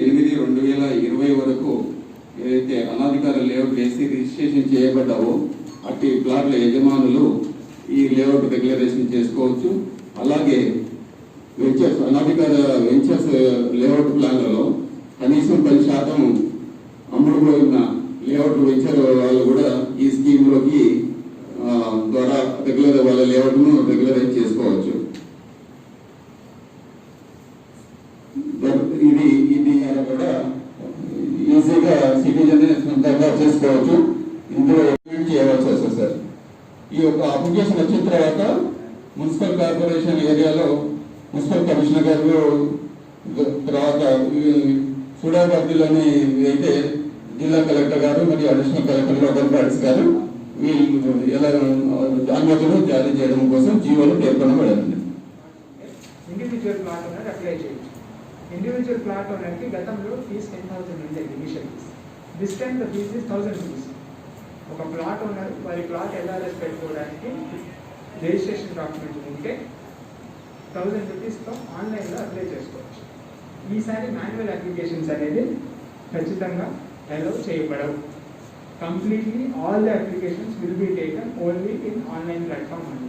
8/2020 వరకు ఏదైతే అనాధికార లేఅవుట్ వేసి రిజిస్ట్రేషన్ చేయబడ్డావో అట్టి ప్లాట్ల యజమానులు ఈ లేఅవుట్ రెగ్యులరేషన్ చేసుకోవచ్చు. అలాగే వెంచర్స్ అనాధికార వెంచర్స్ లేఅవుట్ ప్లాన్లలో కనీసం 10% అమ్ముడుపోయిన లేఅవుట్ వెంచర్ వాళ్ళు కూడా ఈ స్కీమ్లోకి ద్వారా వాళ్ళ లేఅవుట్ను రెగ్యులరైజ్ చేసుకోవచ్చు. ఇది కూడా ఈజీగా సిటిజన్ సొంతంగా చేసుకోవచ్చు. ఇందులో చేయవచ్చు వస్తుంది సార్. ఈ యొక్క అప్లికేషన్ వచ్చిన తర్వాత మున్సిపల్ కార్పొరేషన్ ఏరియాలో మున్సిపల్ కమిషనర్ గారు తర్వాత సూడాపర్తిలోని అయితే జిల్లా కలెక్టర్ గారు మరియు అడిషనల్ కలెక్టర్ లోకల్ బాడీస్ గారు వీళ్ళు ఎలా అనుమతులు జారీ చేయడం కోసం జీవోలు పేర్కొనబడింది. ఇండివిజువల్ ప్లాట్ ఓనర్ అప్లై చేయొచ్చు. ఇండివిజువల్ ప్లాట్ ఓనర్కి గతంలో ఫీజు 10,000 ఉండేది initial fee. This time the fee is 1,000 rupees. ఒక ప్లాట్ ఓనర్ వారి ప్లాట్ ఎల్ఆర్ఎస్ పెట్టుకోవడానికి రిజిస్ట్రేషన్ డాక్యుమెంట్ ఉంటే 1,000 రూపీస్తో ఆన్లైన్లో అప్లై చేసుకోవచ్చు. ఈసారి మాన్యువల్ అప్లికేషన్స్ అనేది ఖచ్చితంగా అలౌ చేయబడవు. Completely all the applications will be taken only in online platform అండి.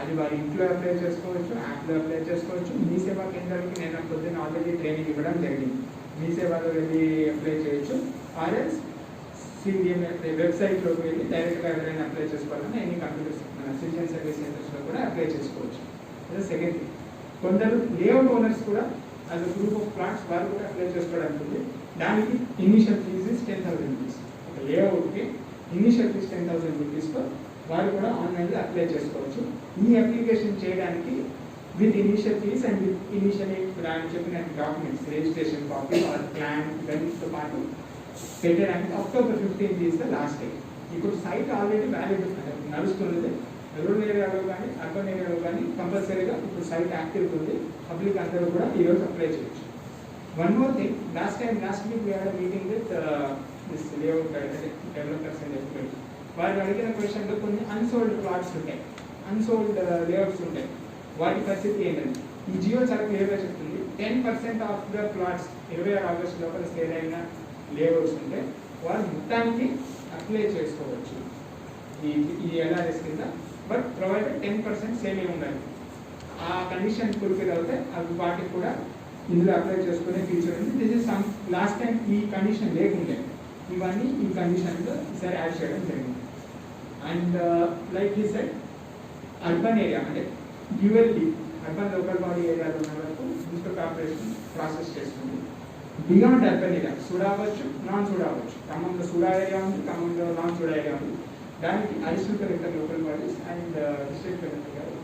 అది వారి ఇంట్లో అప్లై చేసుకోవచ్చు, యాప్లో అప్లై చేసుకోవచ్చు. మీ సేవా కేంద్రాలకి నేను పొద్దున్న ఆల్రెడీ ట్రైనింగ్ ఇవ్వడం జరిగింది. మీ సేవలో వెళ్ళి అప్లై చేయొచ్చు. ఆర్ఎల్స్ సిడిఎం వెబ్సైట్లోకి వెళ్ళి డైరెక్ట్గా ఎవరైనా అప్లై చేసుకోవాలన్నా ఎన్ని కంప్యూటర్స్ సిటిజన్ సర్వీస్ సెంటర్స్లో కూడా అప్లై చేసుకోవచ్చు. అదే సెకండ్ థింగ్, కొందరు లేఅవుట్ ఓనర్స్ కూడా as a group of plots వారు కూడా అప్లై చేసుకోవడానికి ఉంది. దానికి ఇనిషియల్ ఫీజ్ ఇస్ 10,000 రూపీస్. ఒక లేఅవుట్కి ఇనిషియల్ ఫీజ్ 10,000 రూపీస్తో వారు కూడా ఆన్లైన్లో అప్లై చేసుకోవచ్చు. ఈ అప్లికేషన్ చేయడానికి with initial fees and with initial చెప్పిన documents registration copy or plan ఇవన్నీతో పాటు పెట్టడానికి October 15th is the last day. ఇప్పుడు సైట్ ఆల్రెడీ వ్యాలిడ్ నడుస్తున్నది. రూరల్ ఏరియాలో కానీ అర్బన్ ఏరియాలో కానీ కంపల్సరీగా ఇప్పుడు సైట్ యాక్టివ్ ఉంది. పబ్లిక్ అందరూ కూడా ఈరోజు అప్లై చేయొచ్చు. One more thing, last week we had meeting with this layout developers and experts. వారు అడిగిన క్వశ్చన్లో కొన్ని అన్సోల్డ్ ప్లాట్స్ ఉంటాయి, అన్సోల్డ్ లేఅవుట్స్ ఉంటాయి. వాటి పరిస్థితి ఏంటంటే ఈ జియో చాలా క్లియర్గా చెప్తుంది. 10% ఆఫ్ ద ప్లాట్స్ 26 ఆగస్టు లోపల సేల్ అయిన లేఅవుట్స్ ఉంటే వారు మొత్తానికి అప్లై చేసుకోవచ్చు ఈ ఎల్ఆర్ఎస్ కింద. బట్ ప్రొవైడెడ్ 10% సేల్ అయి ఉండాలి. ఆ కండిషన్ ఫుల్ఫిల్ అవుతే అవి వాటికి కూడా ఇందులో అప్లై చేసుకునే ఫీచర్ ఉంది. This is some last time ఈ కండిషన్ లేకుండే, ఇవన్నీ ఈ కండిషన్లో ఈసారి యాడ్ చేయడం జరిగింది. అండ్ లైక్ ఈ సెట్ అర్బన్ ఏరియా అంటే డ్యూయల్లీ అర్బన్ లోకల్ బాడీ ఏరియాలో ఉన్న వరకు మున్సిపల్ కార్పొరేషన్ ప్రాసెస్ చేస్తుంది. బియాండ్ అర్బన్ ఏరియా సూడా అవ్వచ్చు, నాన్ సూడా అవ్వచ్చు. ఖమ్మంలో సూడా ఏరియా ఉంది, ఖమ్మంలో నాన్ సూడా ఏరియా ఉంది. దానికి additional collector local bodies and district collector గారు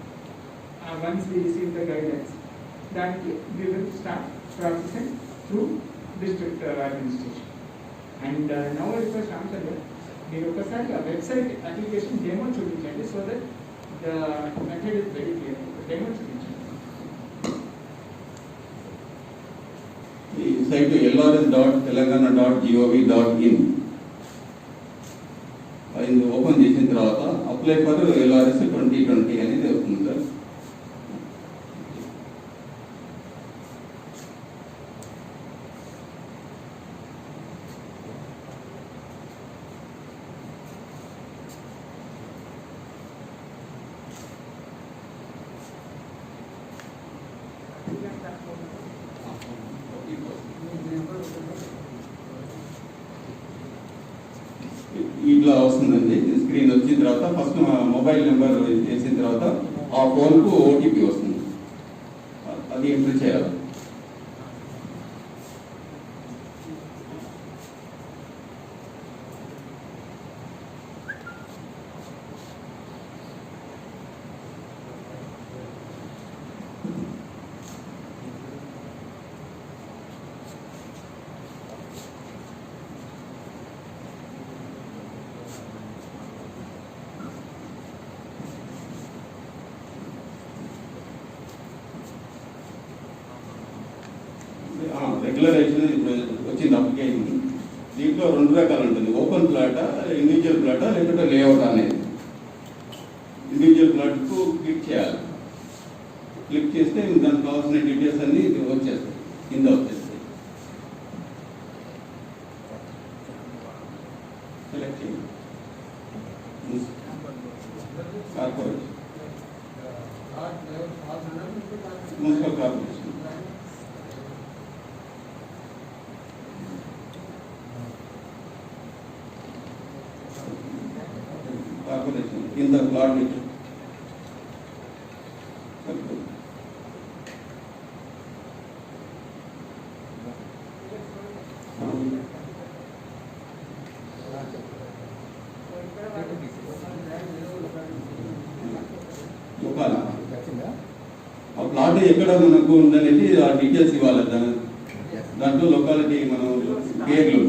once we receive the guidelines దానికి we will start processing through district administration. And now request answer మీరు ఒకసారి ఆ వెబ్సైట్ అప్లికేషన్ డెమో చూపించండి. So that the method is very clear. Demo చూపించండి. ఈ site lrs.telangana.gov.in ఇది open చేసిన తర్వాత అప్లై ఫర్ LRS 2020 అనేది వస్తుంది సార్. ఇట్లా వస్తుందండి. స్క్రీన్ వచ్చిన తర్వాత ఫస్ట్ మొబైల్ నెంబర్ చేసిన తర్వాత ఆ ఫోన్కు ఓటీపీ వస్తుంది, అది ఎంటర్ చేయాలి. రెగ్యులరైజేషన్ ఇప్పుడు వచ్చింది అప్లికేషన్. దీంట్లో 2 రకాలు ఉంటుంది, ఓపెన్ ప్లాటా, ఇండివిజువల్ ప్లాటా, లేకపోతే లేఅవుట్ అనేది. ఇండివిజువల్ ప్లాట్కు క్లిక్ చేయాలి. క్లిక్ చేస్తే దానికి కావాల్సిన డీటెయిల్స్ అన్ని వచ్చేస్తాయి, కింద వచ్చేస్తాయి. సెలెక్ట్ చేయండి. Corporation, municipal corporation. కార్పొరేషన్ కింద ప్లాట్ నుంచి చెప్పాలి. ఆ ప్లాట్ ఎక్కడ మనకు ఉందనేది ఆ డీటెయిల్స్ ఇవ్వాలి. దాంట్లో లొకాలిటీ మనం పేర్లు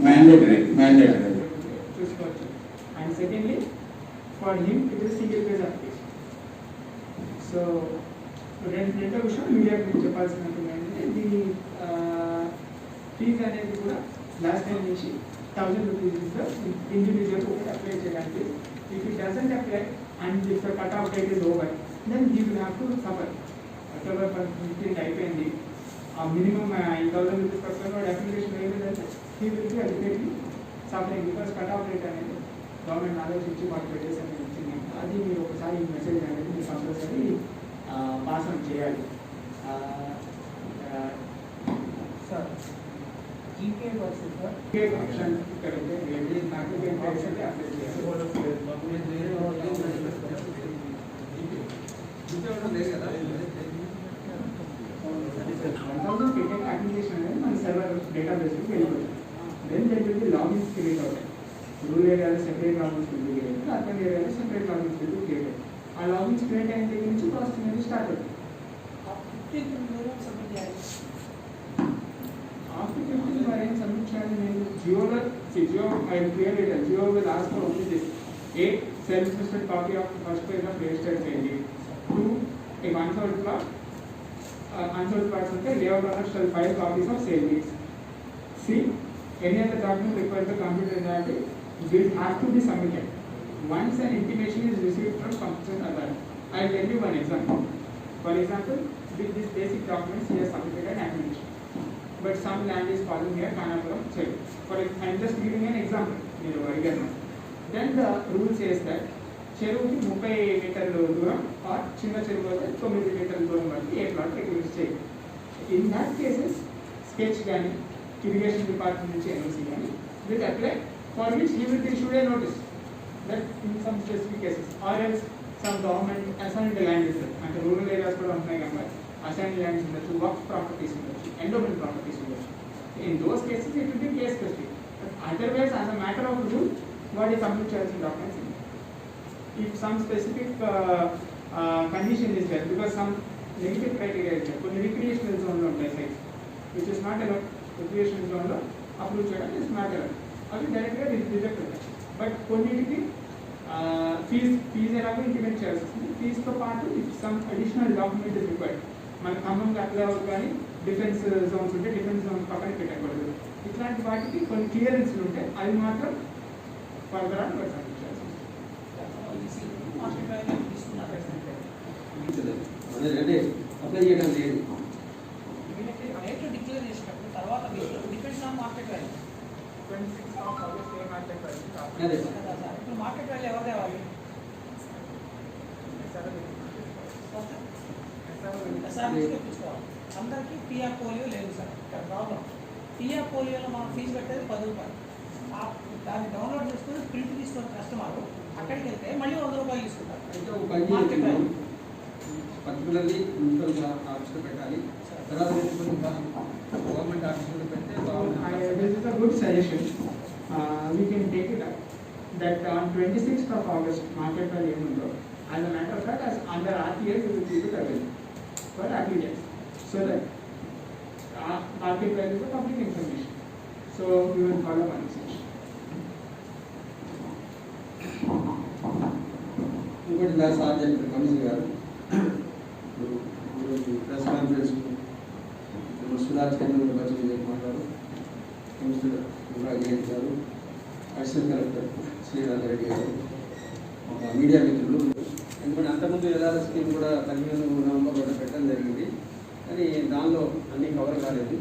మ్యాండేటరీ చూసుకోవచ్చు. And secondly for him it is single page application. So రెండో విషయం మీడియా గురించి చెప్పాల్సినట్టు ఏంటంటే దీని ఫీజు అనేది కూడా లాస్ట్ టైం నుంచి 1000 రూపీస్ ఇండివిజువల్ ఒకటి అప్లై చేయడానికి. If it doesn't apply and if the cut off date is over then he will have to suffer. October 15 అయిపోయింది, ఆ మినిమం 1000 రూపీస్ పర్సన్ వాడు అప్లికేషన్ వేయలేదంటే he will be ultimately suffering because cut off rate అనేది government ఆలోచించి మాకు పెట్టేసి అనేది వచ్చింది. అది మీరు ఒకసారి ఈ మెసేజ్ అనేది మీరు కంపల్సరీ పాస్ ఆన్ చేయాలి. Sir GK versus GK option ఇక్కడ ఉంది. నాకు అప్లై చేయాలి. అప్లికేషన్ అనేది మన సర్వర్ డేటాబేస్కి వెళ్ళిపోతుంది. Then there will be logins create అవుతాయి. రూరల్ ఏరియాలో separate logins will be create, urban ఏరియాలో separate logins will be create. ఆ లాగిన్స్ క్రియేట్ అయిన దగ్గర నుంచి ప్రాసెస్ అనేది స్టార్ట్ అవుతుంది. ఆఫ్టర్ 15 మరి ఏం సబ్మిట్ చేయాలి? నేను GO I created GO will ask for only this. A self-attested copy of first page of registered sale. 2 a unsold plot. Unsold plots unte layout owner shall file copies of sale deeds. C any other document required to complete the reality will have to be submitted once an intimation is received from concerned authority. I will tell you one example. For example, with this basic documents he has submitted an application, but some land is falling near Kanapuram sale. I am just giving an example. మీరు అడిగారు. Then the rule says that చెరువుకి 30 మీటర్ల దూరం are చిన్న చెరువు అయితే 9 మీటర్ల దూరం వరకు ఏ ప్లాట్ రిక్వెస్ట్ చేయాలి. ఇన్ దట్ కేసెస్ స్కెచ్ కానీ ఇరిగేషన్ డిపార్ట్మెంట్ నుంచి ఎన్ఓసి కానీ will apply for which he will issue A notice that in some specific cases or else some government assigned land ఇస్తారు. అంటే రూరల్ ఏరియాస్ కూడా ఉన్నాయి కనుక assigned lands ఉండొచ్చు, work properties ఉండొచ్చు, ఎండోమెంట్ ప్రాపర్టీస్ ఉండొచ్చు. In those cases it will be case specific. Otherwise as a matter of rule what is submit చేయాల్సిన documents. If some specific condition is there, because some negative criteria is there, కొన్ని recreational zone లో ఉంటాయి sites which is not allowed. Recreational zone లో approve చేయడం is not allowed. అవి డైరెక్ట్గా reject అవుతాయి. But కొన్నిటికి ఫీజు ఎలాగో ఇంటిమేట్ చేయాల్సి వస్తుంది. ఫీజుతో పాటు if some additional document is required, మన ఖమ్మంకి అప్లై అవుతుంది కానీ డిఫెన్స్ జోన్స్ ఉంటే డిఫెన్స్ జోన్స్ పక్కన పెట్టకూడదు. ఇట్లాంటి వాటికి కొన్ని క్లియరెన్స్లు ఉంటాయి, అవి మాత్రం ఫర్దర్ ఆన్ సబ్మిట్ చేయాల్సి వస్తుంది. అంటే అప్లై చేయడం లేదు. రేట్లు డిక్లేర్ చేసినప్పుడు తర్వాత depends on market value. 26 of August A market value అదే ఇప్పుడు మార్కెట్ వాల్యూ ఎవరు తేవాలి? ఎస్ఆర్ తెప్పించుకోవాలి. అందరికీ పిఆర్ పోలియో లేదు సార్. ఇక్కడ ప్రాబ్లం పిఆర్ పోలియోలో మనం ఫీజు పెట్టేది 10 రూపాయలు. దాన్ని డౌన్లోడ్ చేసుకుని ప్రింట్ తీసుకున్న కస్టమర్ అక్కడికి వెళ్తే మళ్ళీ 100 రూపాయలు తీసుకుంటారు. అయితే ఒక పని చేస్తున్నాం, పర్టికులర్లీ మున్సిపల్ ఆఫీస్లో పెట్టాలి. తర్వాత గవర్నమెంట్ ఆఫీస్లో పెడితే This is a good suggestion. We can take it up that on 26th of August market value ఏముందో, as a matter of fact, as under RTA we will keep it available for applicants, so that market value is a public information. So we will follow one section. ఇంకోటి నా sir చెప్పారు commissioner గారు, press conference Sudhar చంద్ర బచ్చి మాట్లాడారు, commissioner vibhag గారు, additional collector Srirama Reddy గారు, media మిత్రులు. ఎందుకంటే అంతకుముందు యథార్థ స్కీమ్ కూడా 15 నవంబర్ కూడా పెట్టడం జరిగింది, కానీ దానిలో అన్నీ కవర్ కాలేదు.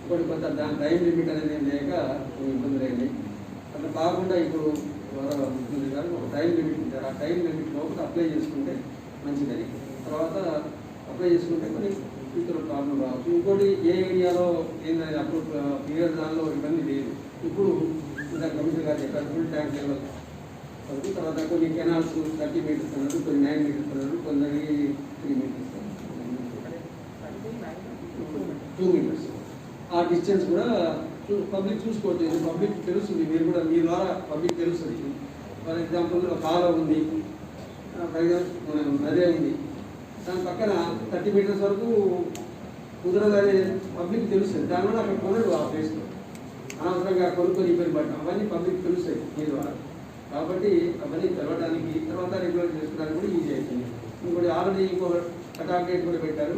ఇంకోటి కొంత దాని టైం లిమిట్ అనేది లేక కొన్ని ఇబ్బందులు అయినాయి. అట్లా కాకుండా ఇప్పుడు ముఖ్యమంత్రి గారు ఒక టైం లిమిట్ ఉంటారు, ఆ టైం లిమిట్ లోపల అప్లై చేసుకుంటే మంచిదని. తర్వాత అప్లై చేసుకుంటే కొన్ని ఫ్యూచర్లో ప్రాబ్లం రావచ్చు. ఇంకోటి ఏ ఏరియాలో ఏంటంటే అప్పుడు పీరియడ్ దానిలో ఇబ్బంది లేదు. ఇప్పుడు ఇంకా కమిషనర్ గారు చెప్పారు ఫుల్ ట్యాంక్ లెవెల్ కాబట్టి. తర్వాత కొన్ని కెనాల్స్ 30 మీటర్స్ అన్నారు, కొన్ని 9 మీటర్స్ అన్నారు, కొన్ని 3 మీటర్స్ 2 మీటర్స్. ఆ డిస్టెన్స్ కూడా పబ్లిక్ చూసుకోవచ్చు. ఇది పబ్లిక్ తెలుస్తుంది, మీరు కూడా మీ ద్వారా పబ్లిక్ తెలుస్తుంది. ఫర్ ఎగ్జాంపుల్ కాలువ ఉంది, ఫర్ ఎగ్జాంపుల్ నదే ఉంది, దాని పక్కన 30 మీటర్స్ వరకు కుదరదని పబ్లిక్ తెలుస్తుంది. దానివల్ల అక్కడ కొనడు ఆ ప్లేస్లో, అనవసరంగా కొనుక్కొని ఇబ్బంది పడటం అవన్నీ పబ్లిక్ తెలుస్తాయి మీ ద్వారా. కాబట్టి అవన్నీ తెలవడానికి తర్వాత రెగ్యులర్ చేసుకోవడానికి కూడా ఈజీ అవుతుంది. ఇంకోటి ఆల్రెడీ ఇంకో కట్ ఆఫ్ డేట్ కూడా పెట్టారు.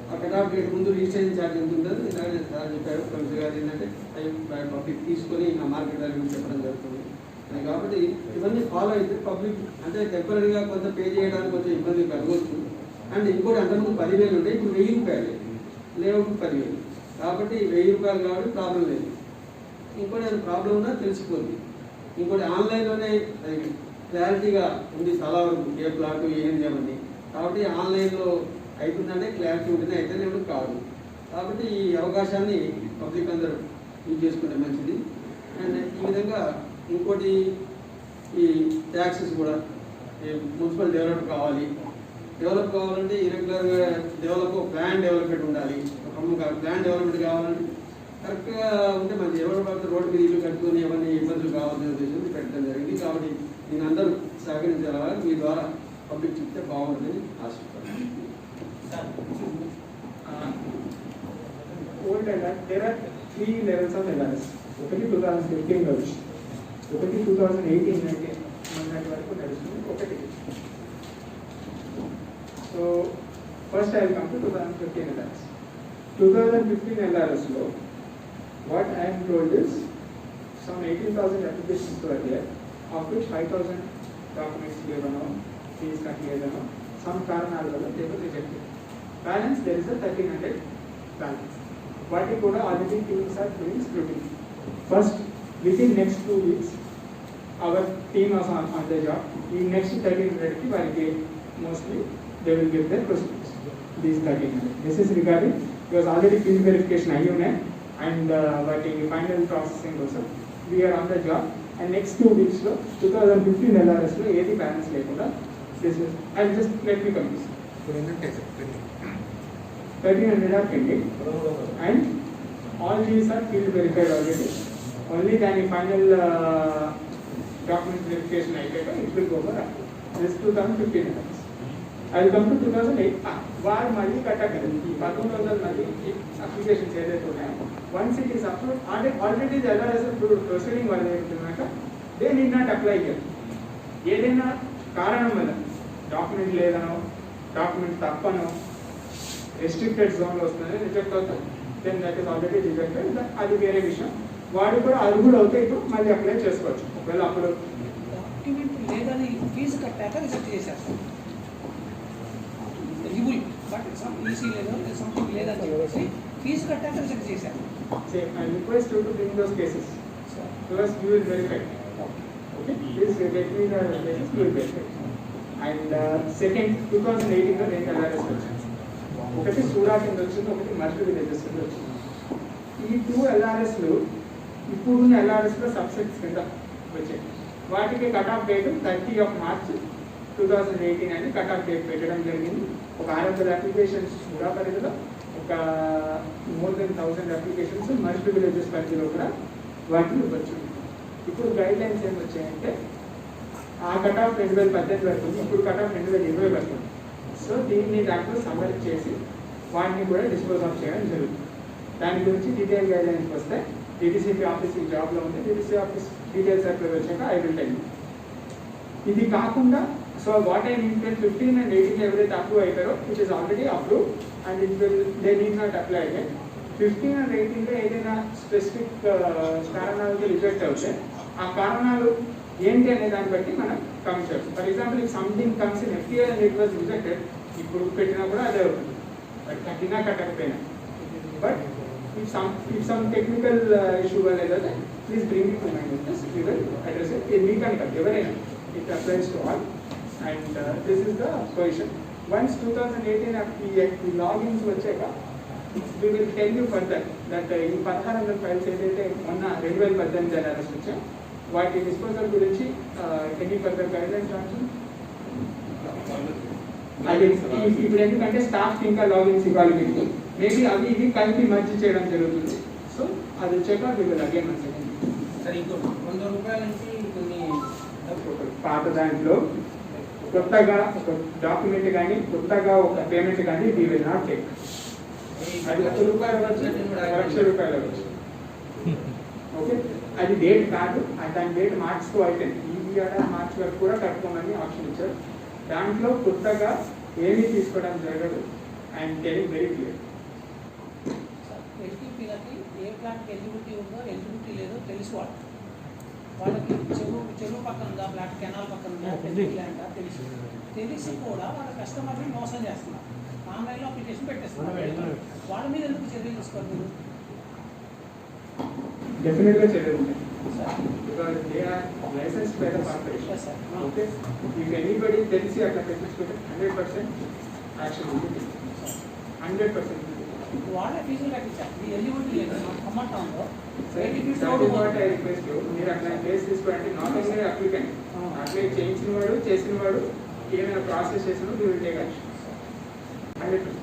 ఆ కట్ ఆఫ్ డేట్ ముందు రిజిస్ట్రేషన్ ఛార్జ్ ఎంత ఉంటుందో ఇలాగే సార్ చెప్పారు. కమిషనర్ గారు ఏంటంటే పబ్లిక్ తీసుకొని నా మార్కెట్ వాల్యూ చెప్పడం జరుగుతుంది. కాబట్టి ఇవన్నీ ఫాలో అయితే పబ్లిక్ అంటే టెంపరీగా కొంత పే చేయడానికి కొంచెం ఇబ్బంది కలగవచ్చు. అండ్ ఇంకోటి అంతకుముందు 10,000 ఉంటాయి, ఇప్పుడు 1000 రూపాయలు లేఅవుట్ 10,000. కాబట్టి 1000 రూపాయలు కాబట్టి ప్రాబ్లం లేదు. ఇంకోటి అది ప్రాబ్లం ఉన్నా తెలిసిపోతుంది. ఇంకోటి ఆన్లైన్లోనే క్లారిటీగా ఉంది చాలా వరకు, ఏ ప్లాట్ ఏంది అవన్నీ. కాబట్టి ఆన్లైన్లో అవుతుందంటే క్లారిటీ ఉంటేనే అయితే లేవు కాదు. కాబట్టి ఈ అవకాశాన్ని పబ్లిక్ అందరూ యూజ్ చేసుకుంటే మంచిది. అండ్ ఈ విధంగా ఇంకోటి ఈ ట్యాక్సెస్ కూడా మున్సిపల్ డెవలప్ కావాలంటే ఇరెగ్యులర్గా ప్లాన్ డెవలప్మెంట్ ఉండాలి. ఒక ప్లాన్ డెవలప్మెంట్ కావాలంటే కరెక్ట్గా ఉంటే మంచి. ఎవరు పడితే రోడ్డు మీద ఇల్లు కట్టుకొని అవన్నీ ఇబ్బందులు కావాలనే ఉద్దేశంతో పెట్టడం జరిగింది. కాబట్టి దీని అందరూ సహకరించాలని మీ ద్వారా పబ్లిక్ చెప్తే బాగుంటుందని ఆశిస్తున్నాను. Old alert there are 3 levels of alerts. ఒకటి 2015 లో వచ్చి, ఒకటి 2018 అంటే మొన్నటి వరకు నడుస్తుంది, ఒకటి. So first I will come to 2015 alerts. 2015 alerts లో what I am told is some 18,000 applications were there, of which 5,000 documents given on, fees cut given on, some కారణాల వల్ల they were rejected. Balance there is a 1,300 balance. వాటి కూడా already teams are doing scrutiny. First, within next 2 weeks, our team is on the job. In next 1,300 ki variki mostly they will give their proceedings. These 1,300. This is regarding because already field verification ayi unnai. And వాటి final processing కోసం we are on the job. And next 2 వీక్స్లో 2015 LRSలో ఏది balance లేకుండా this is I just let me కమ్యూస్ 1,300 are pending and all these are field verified already. Only దాని ఫైనల్ document verification అయిపోయాక it will go for this 2015 LRS. I will come to 2008. వారు మళ్ళీ కట్టగలరు. ఈ 1900 మళ్ళీ అప్లికేషన్స్ ఏదైతే ఉన్నాయో once it is approved already the LRS proceeding వాళ్ళు ఏంటంటే they need not apply here. ఏదైనా కారణం వల్ల డాక్యుమెంట్ లేదనో, డాక్యుమెంట్ తప్పనో, రెస్ట్రిక్టెడ్ జోన్లో వస్తుందని రిజెక్ట్ అవుతాం. Then that is already rejected. అది వేరే విషయం. వాడు కూడా అర్హుడు అవుతే ఇప్పుడు మళ్ళీ అప్లై చేసుకోవచ్చు. ఒకవేళ అప్పుడు డాక్యుమెంట్ లేదని ఫీజు కట్టాక రిజెక్ట్ చేశారు. బట్ ఈసీ లేదు సంథింగ్ లేదని చెప్పేసి ఫీజు కట్టాక రిజెక్ట్ చేశారు. I request you to bring those cases. First you will verify. Okay? Please get me the cases, you will verify. And second, 2018 లో 2 LRS వచ్చింది. ఒకటి సూడా కింద వచ్చింది, ఒకటి మల్టీ విలేజెస్ కింద వచ్చింది. ఈ 2 LRSలు ఇప్పుడున్న LRSలో సబ్సెట్స్ కింద వచ్చాయి. వాటికి కట్ ఆఫ్ డేట్ 30 మార్చ్ 2018 అని కట్ ఆఫ్ డేట్ పెట్టడం జరిగింది. ఒక 600 అప్లికేషన్స్ కూడా పరిధిలో, ఒక more than 1000 applications multi villages పరిధిలో కూడా వాటిని ఇవ్వచ్చు. ఇప్పుడు గైడ్ లైన్స్ ఏమి వచ్చాయంటే ఆ కట్ ఆఫ్ 2018 వరకు ఉంది, ఇప్పుడు కట్ ఆఫ్ 2020 వరకు ఉంది. సో దీన్ని దాంట్లో సమ్మరీ చేసి వాటిని కూడా డిస్పోజ్ ఆఫ్ చేయడం జరుగుతుంది. దాని గురించి డీటెయిల్ గైడ్ లైన్స్ వస్తే డిటిసిపి ఆఫీస్ ఈ జాబ్లో ఉంది, డిటిసి ఆఫీస్ డీటెయిల్ సర్క్యులర్ వచ్చాక ఐ విల్ టెల్ యూ. ఇది కాకుండా so what I mean 15 and 18 ఎవరైతే అప్రూవ్ అవుతారో which is already approve and it will they need not apply again. 15 and 18లో ఏదైనా స్పెసిఫిక్ కారణాలతో రిజెక్ట్ అవుతే ఆ కారణాలు ఏంటి అనే దాన్ని బట్టి మనం కమిట్ చేస్తాం. For example if something comes in FTA and it was rejected, ఇప్పుడు పెట్టినా కూడా అదే అవుతుంది, బట్ కట్టినా కట్టకపోయినా. But if some technical issue was there, please bring it to my notice. We will address it. In mechanical, it applies to all. And this is the position. Once 2018 the logins vacheka, we will tell you further that in 1600 files ఏదైతే మొన్న 2018 arrest వచ్చాయి వాటి disposal గురించి any further guidelines రావచ్చు. అది ఇప్పుడు ఎందుకంటే staff ఇంకా లాగిన్స్ ఇవ్వాలి మీకు, మేబీ అవి ఇవి కలిపి మర్చి చేయడం జరుగుతుంది. సో అది వచ్చాక we will again once again. సరే ఇంకో 100 రూపాయల నుంచి కొన్ని పాత దాంట్లో కొత్తగా ఒక డాక్యుమెంట్ కానీ కొత్తగా ఒక పేమెంట్ కానీ వి విల్ నాట్ టేక్. అది ₹1 అవ్వచ్చు, ₹1,00,000 అవ్వచ్చు. ఓకే, అది డేట్ కాదు, దాని డేట్ మార్చ్తో అయిపోయింది. ఈ ఏడాది మార్చ్ వరకు కూడా కట్టుకోమని ఆప్షన్ ఇచ్చారు. దాంట్లో కొత్తగా ఏమీ తీసుకోవడం జరగదు. I'm telling very clear. ఎస్టీపీలకి ఏ ప్లాట్కి ఎలిజిబిలిటీ ఉందో ఎలిజిబిలిటీ లేదో తెలుసుకోవాలి. వాళ్ళకి చెరువు పక్కన ఉందా, ప్లాట్ కెనాల్ పక్కన ఉందా, ల్యాండ్ తెలుసు. తెలిసి కూడా వాళ్ళ కస్టమర్ని మోసం చేస్తున్నారు. ఆన్లైన్లో అప్లికేషన్ పెట్టేస్తున్నారు. వాళ్ళ మీద ఎందుకు చర్యలు తీసుకోవాలి మీరు? డెఫినెట్గా చర్యలు ఉంటాయి. Because they are licensed by the corporation. Yes, sir. Okay. If anybody tells you at a technical 100% action will be taken. 100%. వాళ్ళే ఫీజులు కట్టించారు. ఈ ఎలిజిబిలిటీ లేదు అమౌంట్ ఉందో. That is what I request you. మీరు అట్లా కేసు తీసుకోండి. నాట్ ఓన్లీ అప్లికెంట్, అప్లై చేయించిన వాడు చేసిన వాడు ఏమైనా ప్రాసెస్ చేసిన we will take action. 100%.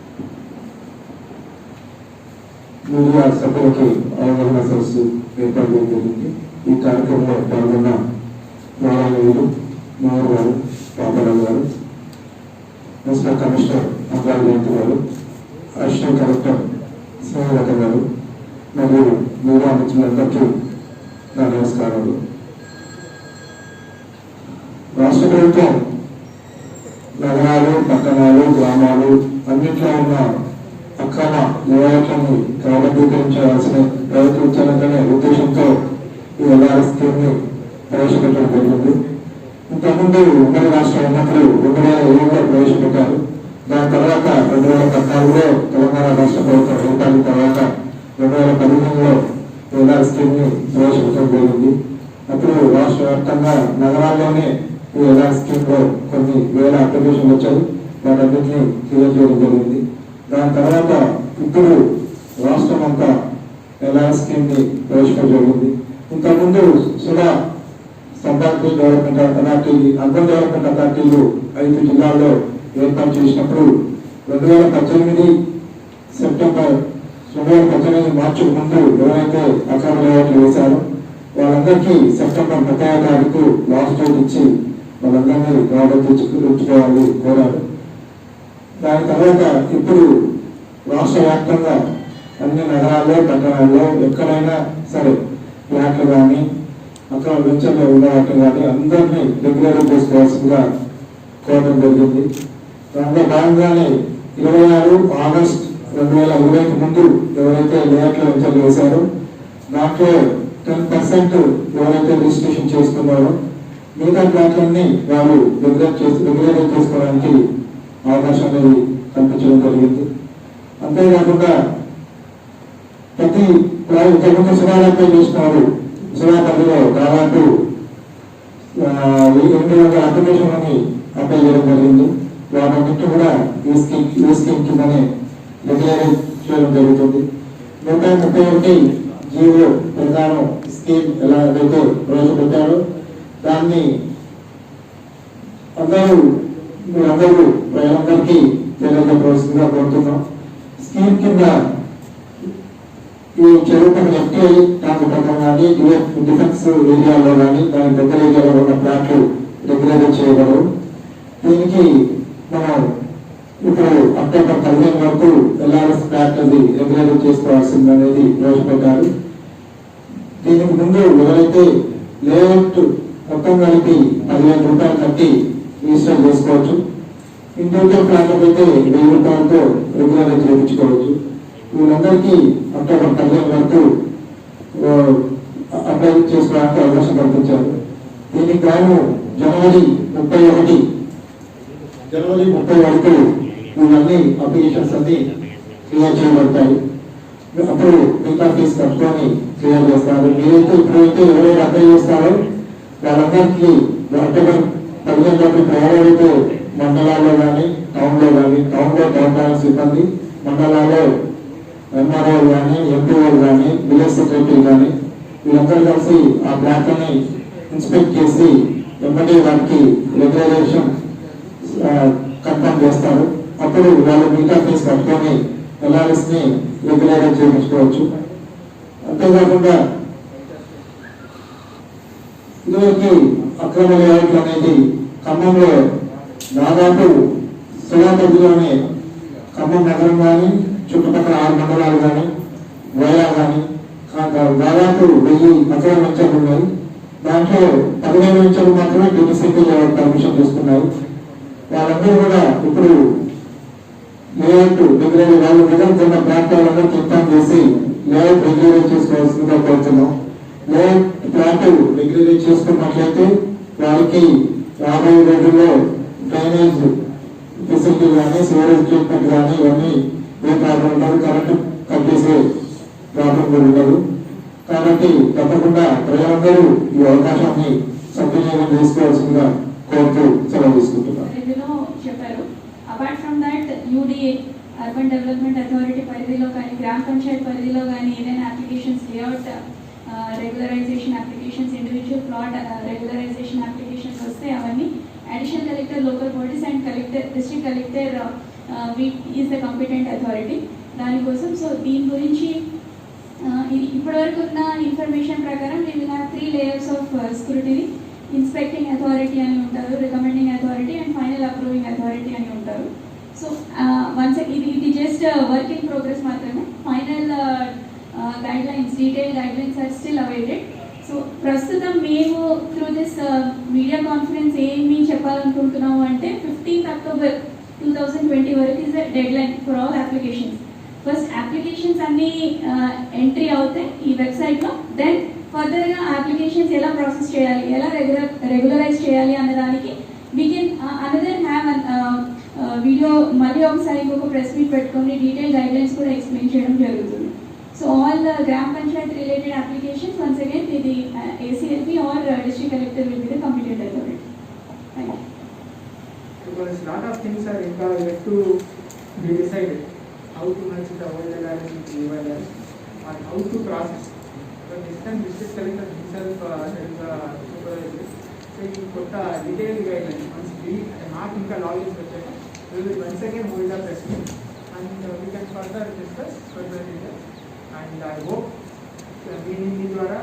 Media సభ్యులకి అవగాహన సదస్సు ఏర్పాటు చేయడం జరిగింది. ఈ కార్యక్రమంలో పాల్గొన్న నారాయణుడు, మోహన్ గారు, పాపారావు గారు, మున్సిపల్ కమిషనర్ అంగారెడ్డి గారు, అసిస్టెంట్ కలెక్టర్ స్నేహలత గారు మరియు మీడియా మిత్రులందరికీ నా నమస్కారాలు. రాష్ట్ర ప్రభుత్వం నగరాలు, పట్టణాలు, గ్రామాలు అన్నింటిలో ఉన్న అక్రమ లేఅవుట్లను క్రమబద్ధీకరించాల్సిన ప్రయత్నించాలనే ఉద్దేశంతో ఈ ఎల్ఆర్ఎస్ స్కీమ్ ని ప్రవేశపెట్టడం జరిగింది. ఇంతకుముందు ఉమ్మడి రాష్ట్రం ఉన్నప్పుడు 2007లో ప్రవేశపెట్టారు. దాని తర్వాత 2014లో తెలంగాణ రాష్ట్ర ప్రభుత్వం ఏర్పడిన తర్వాత 2015లో ఎల్ఆర్ఎస్ స్కీమ్ ని ప్రవేశపెట్టడం జరిగింది. అప్పుడు రాష్ట్ర వ్యాప్తంగా నగరాల్లోనే ఈ ఎల్ఆర్ఎస్ స్కీమ్ లో కొన్ని వేల అప్లికేషన్లు వచ్చాయి. వాటన్నింటినీ క్లియర్ చేయడం జరిగింది. దాని తర్వాత ఇప్పుడు రాష్ట్రం అంతా ఎల్ఆర్ఎస్ స్కీమ్ ని ప్రవేశపెట్టడం జరిగింది. ఇంతకుముందు సుడా సంపర్క డెవలప్మెంట్ అథారిటీ, అర్బన్ డెవలప్మెంట్ అథారిటీలు 5 జిల్లాల్లో ఏర్పాటు చేసినప్పుడు 2018 సెప్టెంబర్ 2018 మార్చి ముందు ఎవరైతే అక్రమ లేఅవుట్లు వేశారో వాళ్ళందరికీ సెప్టెంబర్ 30వ తారీఖు లాస్ట్ డేట్ ఇచ్చి వాళ్ళందరినీ ఉంచుకోవాలి కోరారు. దాని తర్వాత ఇప్పుడు రాష్ట్ర వ్యాప్తంగా అన్ని నగరాల్లో, పట్టణాల్లో ఎక్కడైనా సరే ఫ్లాట్లు కానీ అక్కడ వెంచర్లో ఉండేవాళ్ళు కానీ అందరినీ రెగ్యులర్ చేసుకోవాల్సిందిగా కోరడం జరిగింది. దాంట్లో భాగంగానే 26 ఆగస్ట్ 2020 ముందు ఎవరైతే లేఅవుట్ల వెంచర్లు వేశారో దాంట్లో 10% ఎవరైతే రిజిస్ట్రేషన్ చేసుకున్నారో మిగతా ఫ్లాట్లన్నీ వాళ్ళు రెగ్యులర్ చేసుకోవడానికి అవకాశం అనేది కల్పించడం జరిగింది. అంతేకాకుండా ప్రతి ఇంతకుముందు సుమారు చేస్తున్నారు. సుమాపల్లిలో దాదాపు 800 అప్లికేషన్లని అప్లై చేయడం జరిగింది. వాటన్నిటి కూడా ఈ స్కీమ్ కిందనే రెగ్యులర్ చేయడం జరుగుతుంది. 131 జీవో ప్రధానం స్కీమ్ ఎలా అయితే ప్రవేశపెట్టారో దాన్ని మీరందరూ ప్రజలందరికీ తెలియజేయవలసిందిగా కోరుతున్నాం. స్కీమ్ కింద ఈ చెరువు ఎఫ్టీఐ ట్రాన్స్పోర్ట్ కానీ డిఫెన్స్ ఏరియాలో కానీ దాని దగ్గర ఏరియాలో ఉన్న ప్లాట్లు రెగ్యులర్ చేయగలరు. దీనికి మనం ఇప్పుడు అక్టోబర్ 15 వరకు ఎల్ఆర్ఎస్ ప్లాట్ అది రెగ్యులర్ చేసుకోవాల్సింది అనేది ప్రవేశపెట్టారు. దీనికి ముందు ఎవరైతే లేఅవుట్ మొత్తం కలిపి ₹15,000 కట్టి రిజిస్టర్ చేసుకోవచ్చు. ఇండివిజువల్ ప్లాట్ అయితే ₹1000 రెగ్యులర్ చేయించుకోవచ్చు. వీళ్ళందరికీ అక్టోబర్ 15 వరకు అప్లై చేసుకోవడానికి అవకాశం కల్పించారు. దీనికి గాను జనవరి 30 వరకు ఇవన్నీ అప్లికేషన్స్ అన్ని క్లియర్ చేయబడతాయి. అప్పుడు మిగతా ఫీజు కట్టుకొని క్లియర్ చేస్తారు. మీరైతే ఇప్పుడైతే ఎవరైతే అప్లై చేస్తారో వాళ్ళందరికీ అక్టోబర్ 15 లోపు ఎవరైతే మండలాల్లో కానీ టౌన్లో కానీ, టౌన్లో టౌన్ ప్లానింగ్ సిబ్బంది, మండలాల్లో ఎంఆర్ఓ కానీ, ఎంపీఓ కానీ, విలేజ్ సెక్రటరీ కానీ వీళ్ళందరూ కలిసి ఆ ప్లాట్లని ఇన్స్పెక్ట్ చేసి వెంబడి వాటికి రెగ్యులైజేషన్ కన్ఫర్మ్ చేస్తారు. అప్పుడు వాళ్ళు మిగతా ఫీజు కట్టుకొని ఎల్ఆర్ఎస్ ని రెగ్యులైజ్ చేయించుకోవచ్చు. అంతేకాకుండా ఇదివరకు అక్రమ లేఅవుట్లు అనేది ఖమ్మంలో దాదాపు శిలాపతిలోనే ఖమ్మం నగరం కానీ చుట్టుపక్కల 6 మండలాలు కానీ గోయా కానీ దాదాపు 1000 అక్రమ వెంచర్లు ఉన్నాయి. దాంట్లో 15 వెంచర్లు మాత్రమే డీసీపీ లేఅవుట్ పర్మిషన్ తీసుకున్నారు. వాళ్ళందరూ కూడా ఇప్పుడు లేఅవుట్ రెగ్యులర్ వాళ్ళు మిగతా ప్లాట్ఫామ్లను ఇన్ఫార్మ్ చేసి లేఅవుట్ రెగ్యులరైజ్ చేసుకోవాల్సిందిగా కోరుతున్నాం. లేఅవుట్ ప్లాట్ రెగ్యులరైజ్ చేసుకున్నట్లయితే వారికి 50 రోజుల్లో డ్రైనేజ్ ఫెసిలిటీ కానీ, సివరేజ్ ట్రీట్మెంట్ కానీ ఇవన్నీ ఏ ప్రాబ్లం ఉండదు, కరెంటు కట్ చేసే ప్రాబ్లం కూడా ఉండదు. కాబట్టి తప్పకుండా ప్రజలందరూ ఈ అవకాశాన్ని సద్వినియోగం చేసుకోవాల్సిందిగా కోరుతూ సెలవు తీసుకుంటున్నాను. చెప్పారు. Apart from that UDA urban development authority పరిధిలో కానీ, గ్రామ పంచాయత్ పరిధిలో కానీ ఏదైనా applications, layout regularization applications, individual plot regularization applications వస్తే అవన్నీ additional collector, local bodies and collector, district collector is the competent authority దానికోసం. సో దీని గురించి ఇప్పటివరకు ఉన్న ఇన్ఫర్మేషన్ ప్రకారం we will have 3 layers of scrutiny. Inspecting authority అని ఉంటారు, recommending authority and final approving authority అని ఉంటారు. సో వన్స్ ఇది జస్ట్ వర్క్ ఇన్ ప్రోగ్రెస్ మాత్రమే. Final guidelines, detail guidelines are still awaited. So ప్రస్తుతం మేము through this media conference ఏమి చెప్పాలనుకుంటున్నాము అంటే 15th October 2020 వరకు is the dead line for all applications. First applications అన్నీ entry అవుతాయి ఈ వెబ్సైట్లో. దెన్ ఫర్దర్గా అప్లికేషన్స్ ఎలా ప్రాసెస్ చేయాలి, ఎలా రెగ్యులరైజ్ చేయాలి అన్నదానికి we can another have video మళ్ళీ ఒకసారి ఇంకొక ప్రెస్ మీట్ పెట్టుకొని డీటెయిల్ గైడ్లైన్స్ కూడా ఎక్స్ప్లెయిన్ చేయడం జరుగుతుంది. సో ఆల్ ద గ్రామ panchayat related applications once again ఇది ACLP or district collector will be the completed authority. Thank you. Because lot of things are involved yet to be decided. How to merge the old LRS with new LRS or how to process. But this time district collector himself is the supervisor. So he put a detailed guideline. Once we not inka logins వచ్చాక we will once again hold a press meet and we can further discuss further details. And I hope దీని ద్వారా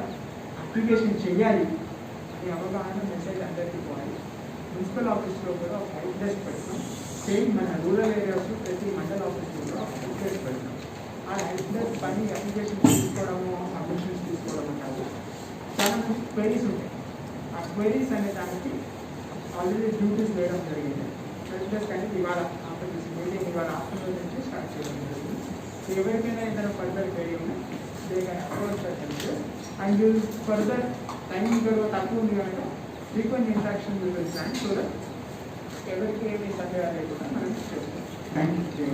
application చేయాలి అనే అవగాహన message అందరికీ పోవాలి. Municipal ఆఫీస్లో కూడా ఒక హెల్ప్ డెస్క్ పెట్టినాం. సేమ్ మన రూరల్ ఏరియాస్లో ప్రతి మండల ఆఫీస్లో కూడా ఒక హెల్ప్ డెస్క్ పెట్టినాం. ఆ హెల్ప్ డెస్క్ పని అప్లికేషన్ తీసుకోవడము, సబ్మిషన్స్ తీసుకోవడం కాదు, చాలా మంది క్వైరీస్ ఉంటాయి. ఆ క్వైరీస్ అనే దానికి ఆల్రెడీ డ్యూటీస్ వేయడం జరిగింది. హెల్ప్ డెస్క్ అనేది ఇవాళ ఆఫ్టర్ దిస్ మీటింగ్ ఇవాళ ఆఫ్టర్నూన్ నుంచి స్టార్ట్ చేయడం జరిగింది. సో ఎవరికైనా ఏదైనా ఫర్దర్ క్వైరీ ఉన్నా they can approach that help desk and you further timing తక్కువ ఉంది కనుక frequent interaction we will plan so that every day we can have a good time. Thank you.